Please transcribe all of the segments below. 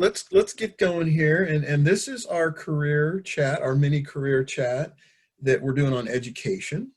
let's get going here, and this is our career chat, our mini career chat that we're doing on education.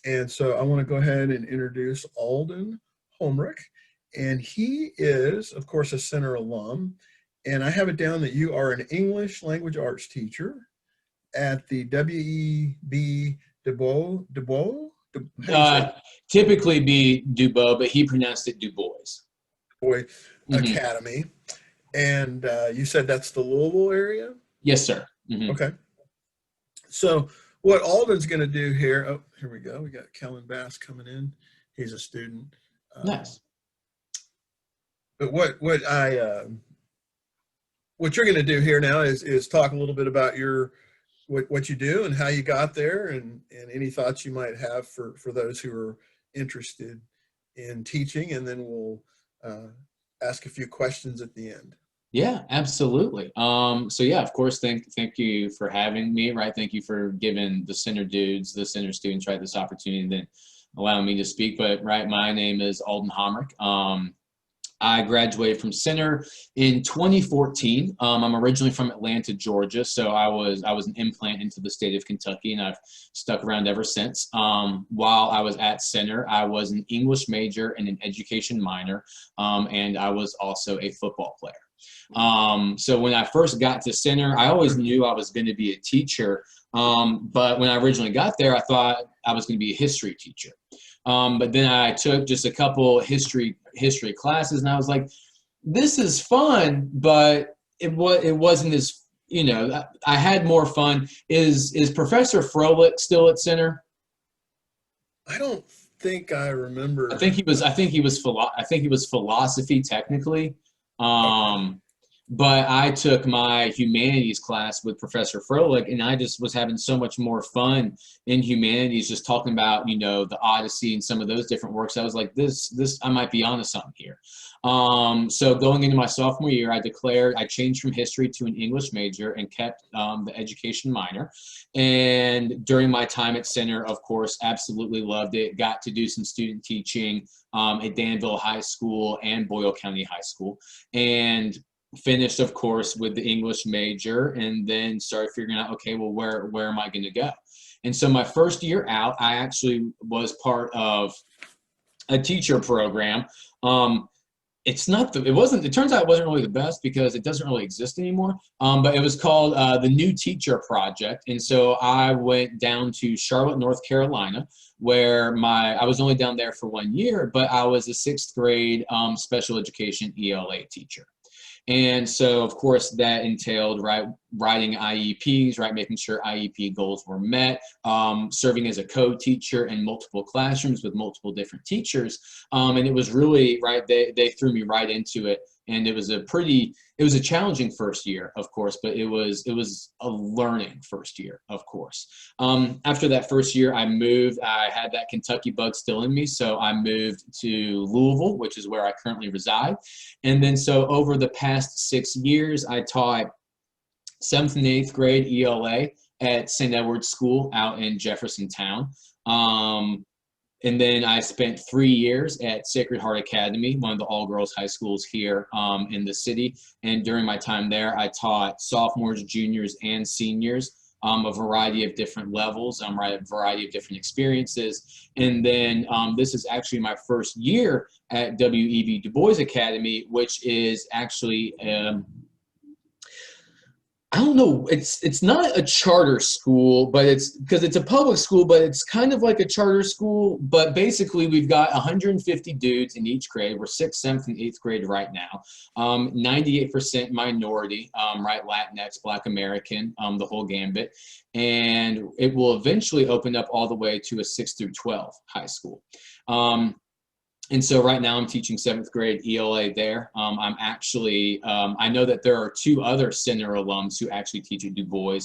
And so I want to go ahead and introduce Alden Homrich, and he is, of course, a center alum. And I have it down that you are an English language arts teacher at the WEB how do you say Uh, Typically be Dubois, but he pronounced it Dubois. Boy Hmm. Academy. And you said that's the Louisville area? Yes, sir. Hmm. Okay. So what Alden's going to do here, oh, here we go. We got Kellen Bass coming in. He's a student. Um, Nice. but what you're going to do here now is talk a little bit about your what you do and how you got there, and any thoughts you might have for those who are interested in teaching, and then we'll uh, ask a few questions at the end. Yeah, absolutely. So yeah, of course, thank you for having me, right? Thank you for giving the center dudes, the center students, right, this opportunity and then allowing me to speak. But right, my name is Alden Homrich. I graduated from Center in 2014. I'm originally from Atlanta, Georgia, so I was an implant into the state of Kentucky, and I've stuck around ever since. While I was at Center, I was an English major and an education minor, and I was also a football player. So when I first got to Center, I always knew I was going to be a teacher, but when I originally got there, I thought I was going to be a history teacher. But then I took just a couple history classes, and I was like, this is fun, but it wasn't as, I had more fun. Is Professor Froelich still at Center? I don't think I I remember. think he was. I think he was philosophy technically. Okay. Um, but I took my humanities class with Professor Froelich, and I just was having so much more fun in humanities, just talking about, the Odyssey and some of those different works. I was like, this, I might be onto something here. So going into my sophomore year, I changed from history to an English major and kept the education minor. And during my time at Center, of course, absolutely loved it. Got to do some student teaching at Danville High School and Boyle County High School. And finished, of course, with the English major, and then started figuring out, okay, well, where am I going to go? And so my first year out, I actually was part of a teacher program. It turns out it wasn't really the best because it doesn't really exist anymore. But it was called the New Teacher Project. And so I went down to Charlotte, North Carolina, where I was only down there for 1 year, but I was a sixth grade special education ELA teacher. And so, of course, that entailed, right, writing IEPs, right, making sure IEP goals were met, serving as a co-teacher in multiple classrooms with multiple different teachers. And it was really, right, they threw me right into it. And it was a challenging first year, of course, but it was a learning first year, of course. After that first year, I moved. I had that Kentucky bug still in me, so I moved to Louisville, which is where I currently reside. And then so over the past 6 years, I taught 7th and 8th grade ELA at St. Edward's School out in Jeffersontown. And then I spent 3 years at Sacred Heart Academy, one of the all-girls high schools here in the city. And during my time there, I taught sophomores, juniors, and seniors a variety of different levels, right, a variety of different experiences. And then this is actually my first year at WEB Du Bois Academy, which is actually I don't know. It's not a charter school, but it's because it's a public school, but it's kind of like a charter school. But basically, we've got 150 dudes in each grade. We're 6th, 7th, and 8th grade right now. 98% minority, right? Latinx, Black American, the whole gambit. And it will eventually open up all the way to a 6th through 12 high school. And so right now I'm teaching 7th grade ELA there. I know that there are 2 other Center alums who actually teach at Du Bois.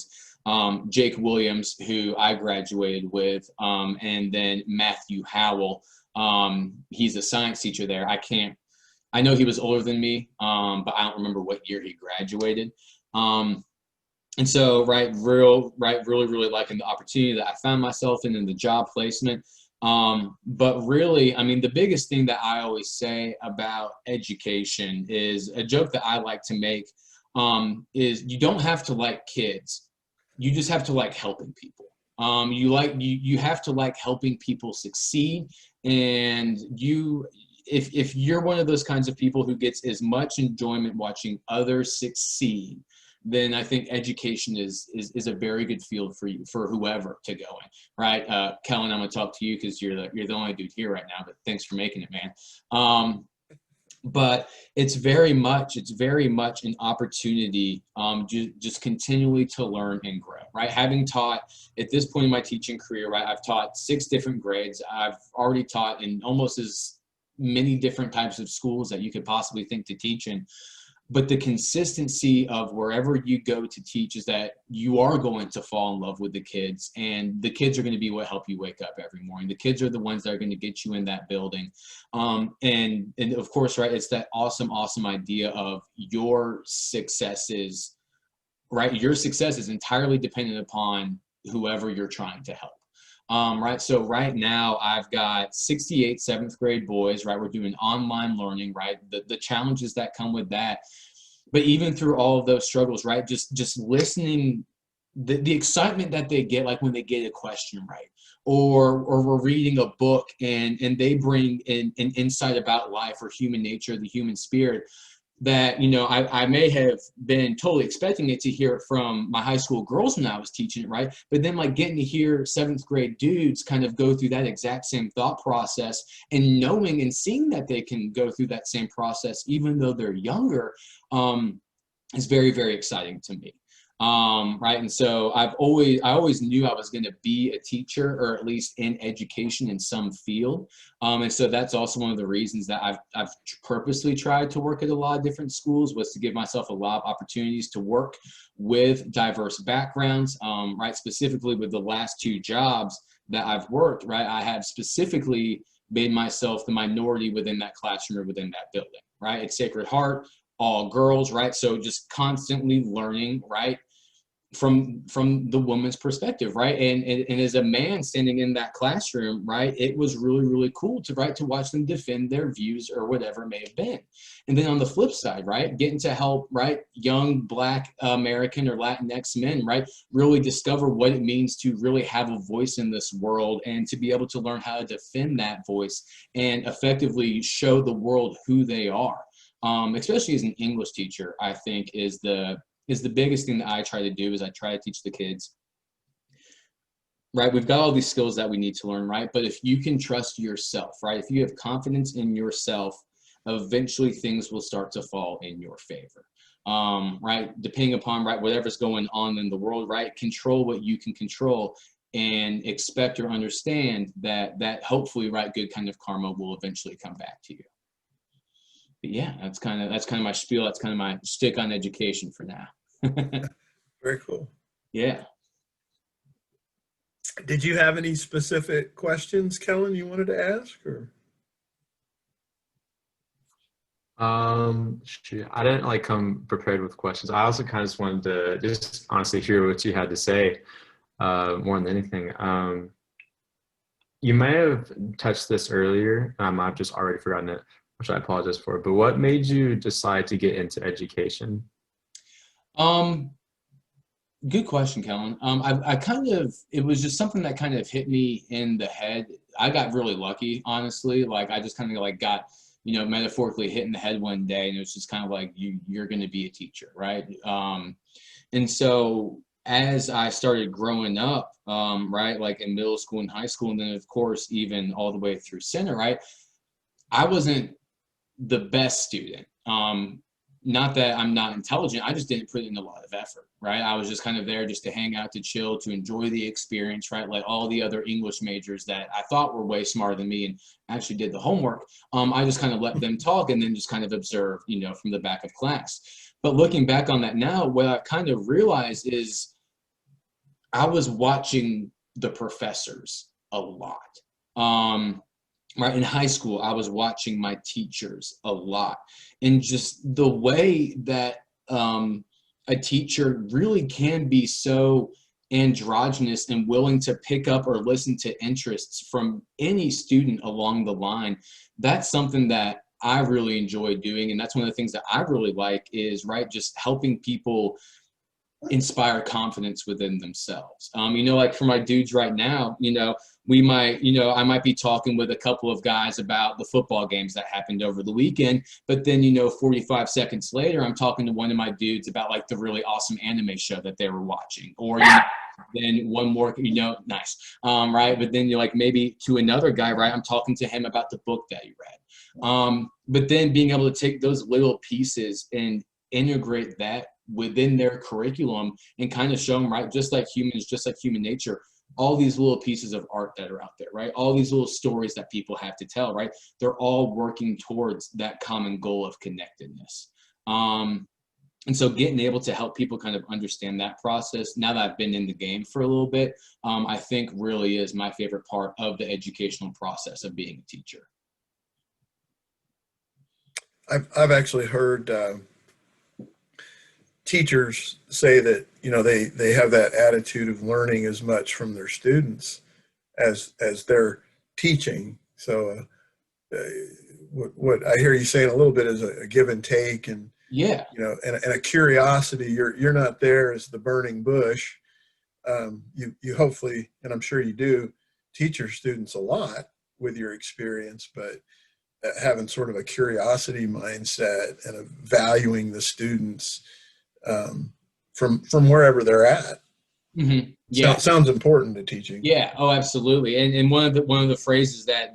Jake Williams, who I graduated with, and then Matthew Howell. He's a science teacher there. I know he was older than me, but I don't remember what year he graduated. And so, really, really liking the opportunity that I found myself in the job placement. But really, I mean, the biggest thing that I always say about education is a joke that I like to make is you don't have to like kids. You just have to like helping people. You have to like helping people succeed. And if you're one of those kinds of people who gets as much enjoyment watching others succeed, then I think education is a very good field for you, for whoever to go in, right? Kellen, I'm gonna talk to you because you're the only dude here right now, but thanks for making it, man. But it's very much an opportunity, just continually to learn and grow, right? Having taught at this point in my teaching career, right, I've taught 6 different grades. I've already taught in almost as many different types of schools that you could possibly think to teach in. But the consistency of wherever you go to teach is that you are going to fall in love with the kids, and the kids are going to be what help you wake up every morning. The kids are the ones that are going to get you in that building. And of course, right, it's that awesome idea of your successes, right? Your success is entirely dependent upon whoever you're trying to help. Right, so right now I've got 68 7th grade boys, right? We're doing online learning, right? The challenges that come with that. But even through all of those struggles, right? Just listening, the excitement that they get, like when they get a question right, or we're reading a book and they bring in an insight about life or human nature, the human spirit, that, you know, I may have been totally expecting it to hear it from my high school girls when I was teaching it, right? But then like getting to hear 7th grade dudes kind of go through that exact same thought process, and knowing and seeing that they can go through that same process even though they're younger, is very, very exciting to me. Right, and so I always knew I was going to be a teacher, or at least in education in some field, and so that's also one of the reasons that I've purposely tried to work at a lot of different schools, was to give myself a lot of opportunities to work with diverse backgrounds. Right, specifically with the last 2 jobs that I've worked, right, I have specifically made myself the minority within that classroom or within that building. Right, it's Sacred Heart, all girls, right? So just constantly learning, right, from the woman's perspective, right? And as a man standing in that classroom, right, it was really, really cool to watch them defend their views or whatever it may have been. And then on the flip side, right, getting to help, right, young Black American or Latinx men, right, really discover what it means to really have a voice in this world, and to be able to learn how to defend that voice and effectively show the world who they are. Especially as an English teacher, I think is the biggest thing that I try to do, is I try to teach the kids, right? We've got all these skills that we need to learn, right? But if you can trust yourself, right? If you have confidence in yourself, eventually things will start to fall in your favor. Right? Depending upon, right, whatever's going on in the world, right? Control what you can control, and expect or understand that hopefully, right, good kind of karma will eventually come back to you. But yeah, that's kind of my spiel. That's kind of my stick on education for now. Very cool. Yeah. Did you have any specific questions, Kellen, you wanted to ask, or? Shoot, I didn't like come prepared with questions. I also kind of just wanted to just honestly hear what you had to say, more than anything. You may have touched this earlier. I've just already forgotten it, which I apologize for. But what made you decide to get into education? Good question, Kellen. It was just something that kind of hit me in the head. I got really lucky, honestly. Like, I just kind of like got, you know, metaphorically hit in the head one day, and it was just kind of like, you're going to be a teacher, right? And so as I started growing up, right, like in middle school and high school, and then of course even all the way through center, right, I wasn't the best student. Not that I'm not intelligent, I just didn't put in a lot of effort, right? I was just kind of there just to hang out, to chill, to enjoy the experience, right? Like all the other English majors that I thought were way smarter than me and actually did the homework, I just kind of let them talk and then just kind of observe, you know, from the back of class. But looking back on that now, what I've kind of realized is I was watching the professors a lot. Right, in high school, I was watching my teachers a lot, and just the way that a teacher really can be so androgynous and willing to pick up or listen to interests from any student along the line. That's something that I really enjoy doing, and that's one of the things that I really like is, right, just helping people inspire confidence within themselves. Like for my dudes right now, we might, I might be talking with a couple of guys about the football games that happened over the weekend, but then, 45 seconds later, I'm talking to one of my dudes about like the really awesome anime show that they were watching, or, then one more, nice. Right. But then you're like, maybe to another guy, right, I'm talking to him about the book that he read. But then being able to take those little pieces and integrate that within their curriculum and kind of show them, right, just like humans, just like human nature, all these little pieces of art that are out there, right, all these little stories that people have to tell, right, they're all working towards that common goal of connectedness. And so getting able to help people kind of understand that process, now that I've been in the game for a little bit, I think really is my favorite part of the educational process of being a teacher. I've actually heard teachers say that they have that attitude of learning as much from their students as they're teaching. So what I hear you saying a little bit is a give and take, and yeah, and a curiosity. You're not there as the burning bush. You hopefully, and I'm sure you do, teach your students a lot with your experience, but having sort of a curiosity mindset and valuing the students from wherever they're at. Mm-hmm. Yeah, sounds important to teaching. Yeah. Oh, absolutely. And one of the phrases that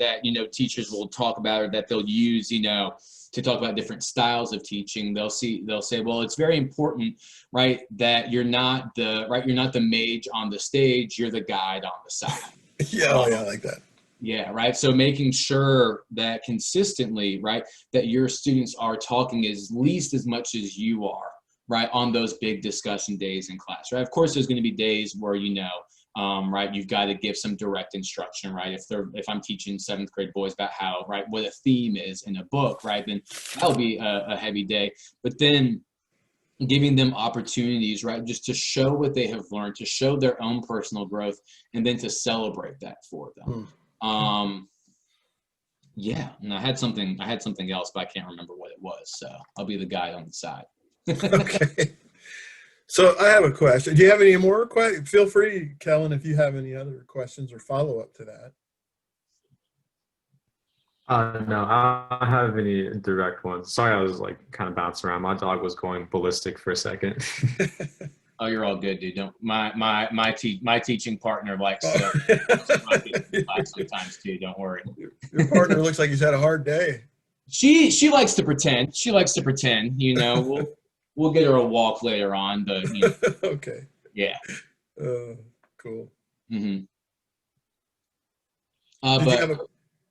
teachers will talk about, or that they'll use, to talk about different styles of teaching, they'll say, well, it's very important, right, that you're not the mage on the stage, you're the guide on the side. Yeah, I like that. Yeah, right. So making sure that consistently, right, that your students are talking at least as much as you are, right, on those big discussion days in class, right? Of course, there's going to be days where, right, you've got to give some direct instruction, right? If I'm teaching 7th grade boys about how, right, what a theme is in a book, right, then that'll be a heavy day. But then giving them opportunities, right, just to show what they have learned, to show their own personal growth, and then to celebrate that for them. Yeah, and I had something else, but I can't remember what it was. So I'll be the guy on the side. Okay. So I have a question. Do you have any more questions? Feel free, Kellen, if you have any other questions or follow up to that. No, I don't have any direct ones. Sorry, I was like kind of bouncing around. My dog was going ballistic for a second. Oh, you're all good, dude. Don't my teaching partner likes to sometimes too. Don't worry. Your partner looks like he's had a hard day. She likes to pretend. We'll get her a walk later on, but okay. Yeah. Cool. Mm-hmm. Did you have a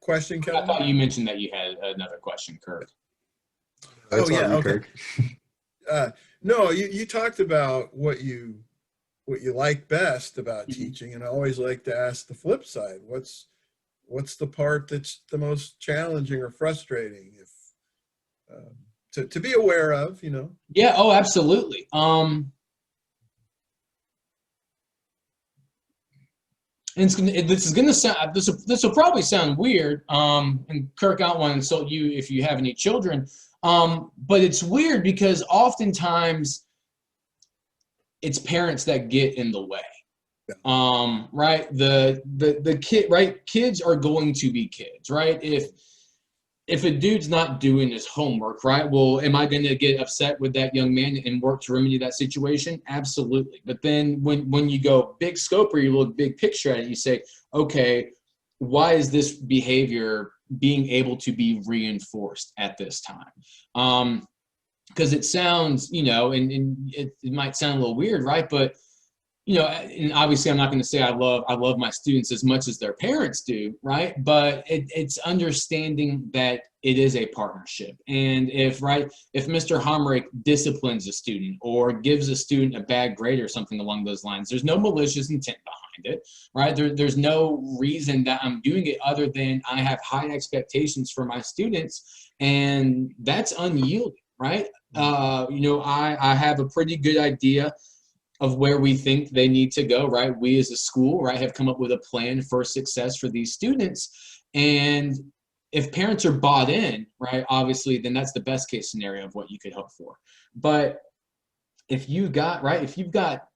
question, Kevin? I thought you mentioned that you had another question, Kirk. Oh yeah. Okay. No, you talked about what you like best about teaching, and I always like to ask the flip side. What's the part that's the most challenging or frustrating, if to be aware of, Yeah. Oh, absolutely. And this will probably sound weird. And Kirk, I don't want to insult you if you have any children. But it's weird because oftentimes it's parents that get in the way. Yeah. Right. The kid, right. Kids are going to be kids, right? If a dude's not doing his homework, right, well, am I going to get upset with that young man and work to remedy that situation? Absolutely. But then when you go big scope, or you look big picture at it, you say, okay, why is this behavior being able to be reinforced at this time? Because it sounds, and it might sound a little weird, right? But and obviously I'm not going to say I love my students as much as their parents do, right? But it's understanding that it is a partnership. And if Mr. Homrich disciplines a student or gives a student a bad grade or something along those lines, there's no malicious intent behind it, right? There's no reason that I'm doing it other than I have high expectations for my students, and that's unyielding, right? I have a pretty good idea of where we think they need to go, right? We as a school, right, have come up with a plan for success for these students. And if parents are bought in, right, obviously, then that's the best case scenario of what you could hope for. But if you've got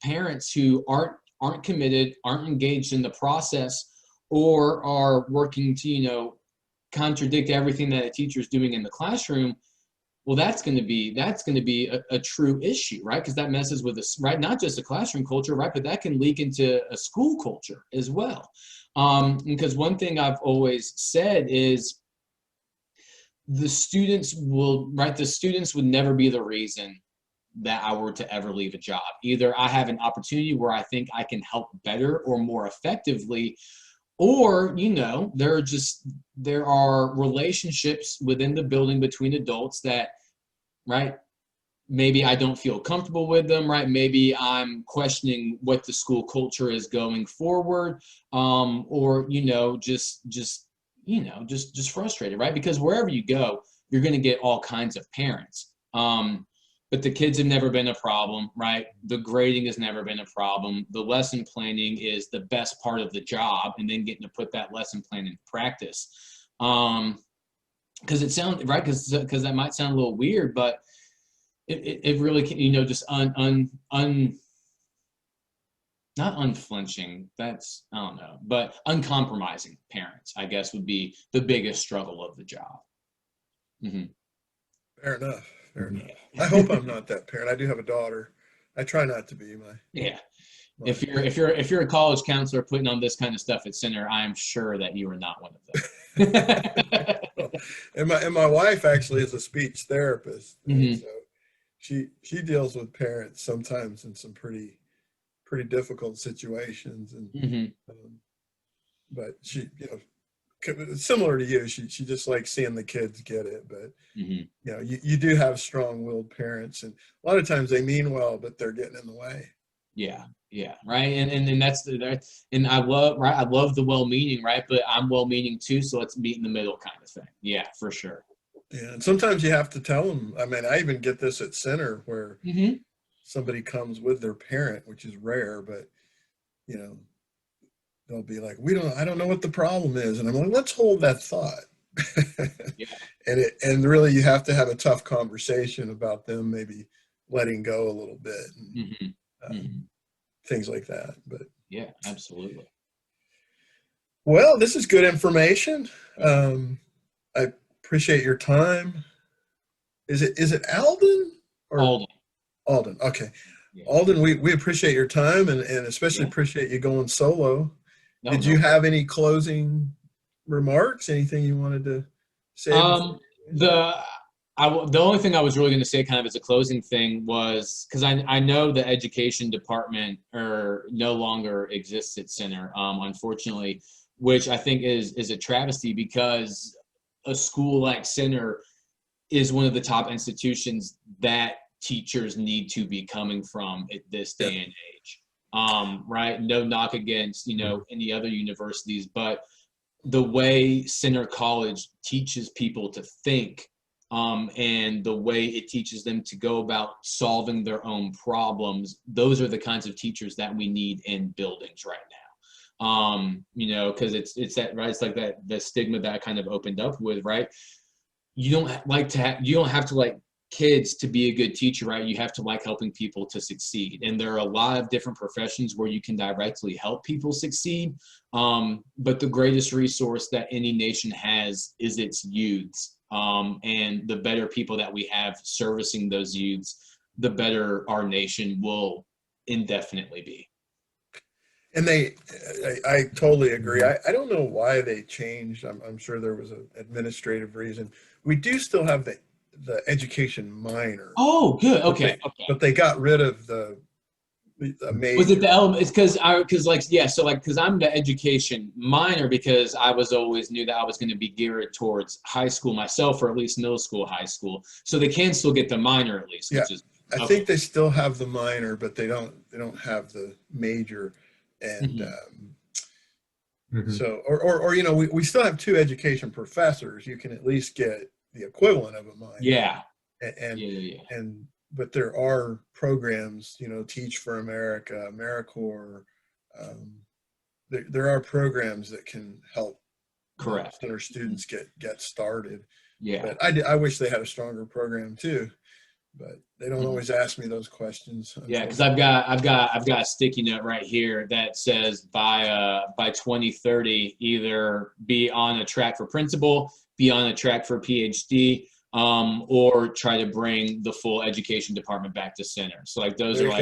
parents who aren't committed, aren't engaged in the process, or are working to, contradict everything that a teacher is doing in the classroom, well, that's going to be a true issue, right? Because that messes with us, right? Not just a classroom culture, right? But that can leak into a school culture as well. Because one thing I've always said is the students would never be the reason that I were to ever leave a job. Either I have an opportunity where I think I can help better or more effectively, or, there are relationships within the building between adults that, right, maybe I don't feel comfortable with them, right? Maybe I'm questioning what the school culture is going forward, or, just frustrated, right? Because wherever you go, you're going to get all kinds of parents. But the kids have never been a problem, right? The grading has never been a problem. The lesson planning is the best part of the job, and then getting to put that lesson plan in practice. Because it sounds right, because that might sound a little weird, but it really can, just not unflinching. That's, I don't know, but uncompromising parents, I guess, would be the biggest struggle of the job. Mm-hmm. Fair enough. Fair enough. Yeah. I hope I'm not that parent. I do have a daughter. I try not to be. Yeah. If you're a college counselor putting on this kind of stuff at center, I am sure that you are not one of them. and my wife actually is a speech therapist, Mm-hmm. so she deals with parents sometimes in some pretty difficult situations, and Mm-hmm. but she, similar to you, she just likes seeing the kids get it. But Mm-hmm. you do have strong-willed parents, and a lot of times they mean well, but they're getting in the way. Yeah, right. And that's and I love the well-meaning, right? But I'm well-meaning too, so let's meet in the middle kind of thing. Yeah, for sure. Yeah, and sometimes you have to tell them. I mean, I even get this at center where Mm-hmm. somebody comes with their parent, which is rare, but they'll be like, I don't know what the problem is. And I'm like, let's hold that thought. Yeah. and really you have to have a tough conversation about them maybe letting go a little bit, and Mm-hmm. Mm-hmm. things like that. But yeah, absolutely. well, this is good information. I appreciate your time. Is it Alden or Alden? Okay. Yeah. Alden, we appreciate your time, and especially appreciate you going solo. Did you have any closing remarks? Anything you wanted to say? The only thing I was really going to say kind of as a closing thing was, because I know the education department no longer exists at Center, unfortunately, which I think is a travesty, because a school like Center is one of the top institutions that teachers need to be coming from at this day and age. Right? No knock against, any other universities, but the way Center College teaches people to think, and the way it teaches them to go about solving their own problems, those are the kinds of teachers that we need in buildings right now. Because it's that, right? It's like the stigma that I kind of opened up with, right? You don't have to like kids to be a good teacher, right? You have to like helping people to succeed. And there are a lot of different professions where you can directly help people succeed. But the greatest resource that any nation has is its youths. And the better people that we have servicing those youths, the better our nation will indefinitely be. And I totally agree. I don't know why they changed. I'm sure there was an administrative reason. We do still have the education minor. Oh, good. Okay. But they got rid of the major. Was it the element? It's because I'm the education minor, because I was always knew that I was going to be geared towards high school myself, or at least middle school, high school. So they can still get the minor at least. Yeah, which is, I think they still have the minor, but they don't have the major. And so, or we still have 2 education professors. You can at least get the equivalent of a minor. Yeah. And but there are programs, Teach for America, AmeriCorps. There are programs that can help Correct. center students get started. Yeah. But I wish they had a stronger program too, but they don't always ask me those questions. Yeah, because I've got a sticky note right here that says by 2030 either be on a track for principal, be on a track for PhD, or try to bring the full education department back to center. So like those are my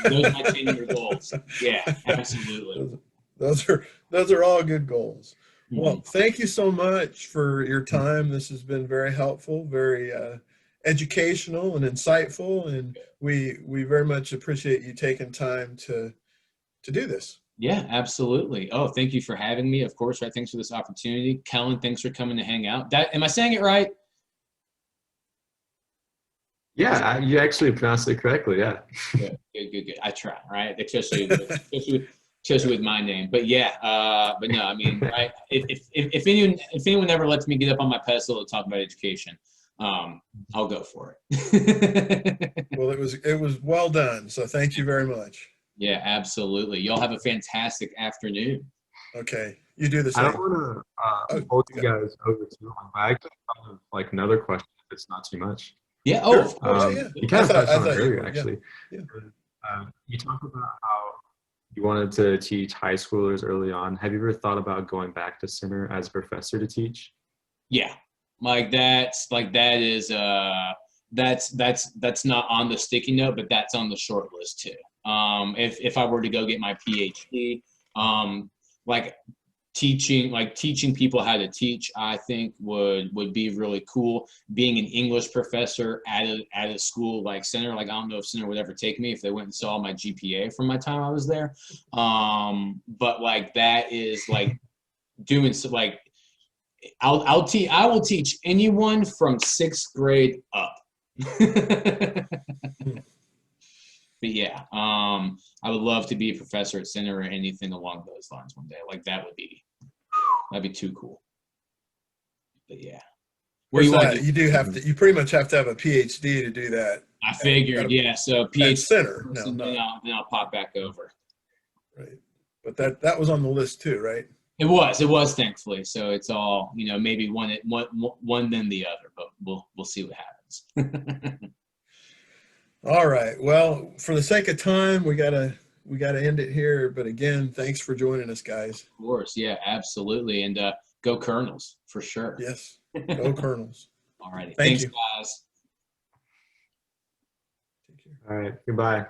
10-year goals. Yeah, absolutely. Those are all good goals. Well, Mhm. thank you so much for your time. This has been very helpful, very educational and insightful, and we very much appreciate you taking time to do this. Yeah, absolutely. Oh, thank you for having me. Of course, right. Thanks for this opportunity. Kellen, thanks for coming to hang out. Am I saying it right? Yeah, you actually pronounced it correctly. Yeah. Good. I try, right? Especially with my name. But yeah, but no, I mean, right? If anyone ever lets me get up on my pedestal to talk about education, I'll go for it. Well, it was well done. So thank you very much. Yeah, absolutely. Y'all have a fantastic afternoon. Okay, you do the I same. don't want to hold you guys over too long, but I actually have like another question if it's not too much. Yeah. Oh, Sure. of course. Yeah. You kind of touched on it you earlier, were, actually. Yeah. You talked about how you wanted to teach high schoolers early on. Have you ever thought about going back to center as a professor to teach? Yeah, that's not on the sticky note, but that's on the short list too. If I were to go get my PhD, like teaching people how to teach, I think would be really cool. Being an English professor at a school like center, like I don't know if center would ever take me if they went and saw my GPA from my time I was there. But like that is like doing so like I will teach anyone from 6th grade up. But yeah, I would love to be a professor at center or anything along those lines one day. Like that'd be too cool. But yeah, you pretty much have to have a PhD to do that. I figured, yeah. So PhD center, then I'll pop back over. Right, but that was on the list too, right? It was thankfully. So it's all maybe one then the other, but we'll see what happens. All right. Well, for the sake of time, we gotta end it here. But again, thanks for joining us, guys. Of course, yeah, absolutely, and go Colonels for sure. Yes, go Colonels. All righty, Thank thanks, you. guys. All right. Goodbye.